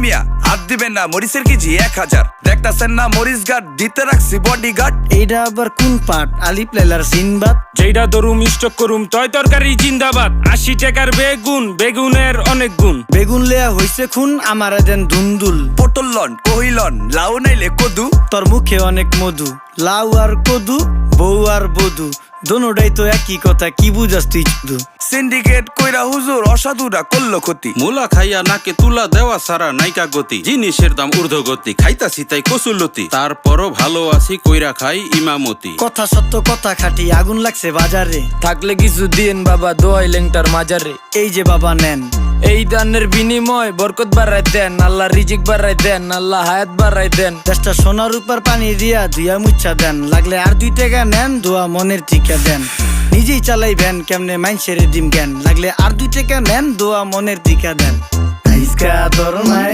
মিয়া হাত দিবেন না, মরিচের কেজি 1000। দেখতাছেন না মরিচ গার্ড দিতে রাখছি বডি গার্ড। এইটা আবার কোন পাট? আলিপ লাইলার সিনবাদ। যেইটা ধরুম স্টক করুম তয় তরকারি জিন্দাবাদ। 80 টাকার বেগুন, বেগুনের অনেক গুণ। বেগুন লেয়া হইছে খুন, আমারে দেন ধুন্দুল। পটল লন, কহিলন, লাউ নাইলে কদু। তোর মুখে অনেক মধু, লাউ আর কদু, বউ আর বধু, দোনোটাই তো একই কথা, কি বুঝাস তুই শুধু? সিন্ডিকেট কইরা হুজুর অসাধুরা করলো ক্ষতি। মুলা খাইয়া নাকে তুলা দেওয়া সারা নাইকা গতি। জিনিসের দাম ঊর্ধ্বগতি, খাইতাছি তাই কসুলতি। তারপরও ভালো আছি কইরা খাই ইমামতি। কথা সত্য কথা খাটি, আগুন লাগছে বাজারে। থাকলে কিছু দিন বাবা, দোয়াই লেংটার মাজারে। এই যে বাবা নেন, এই দানের বিনিময় বরকত বাড়াই দেন, আল্লাহ রিজিক বাড়াই দেন, আল্লাহ হায়াত বাড়াই দেন। দেশটা সোনার উপর পানি দিয়া ধুইয়া মুচ্ছা দেন। লাগলে আর 2 টাকা নেন, দোয়া মনের টিকা দেন। নিজেই চালাই ভ্যান, কেমনে মাইনসেরে দিম জ্ঞান। লাগলে আর 2 টাকা নেন, দোয়া মনের টিকা দেন। আইসকা তোর নাই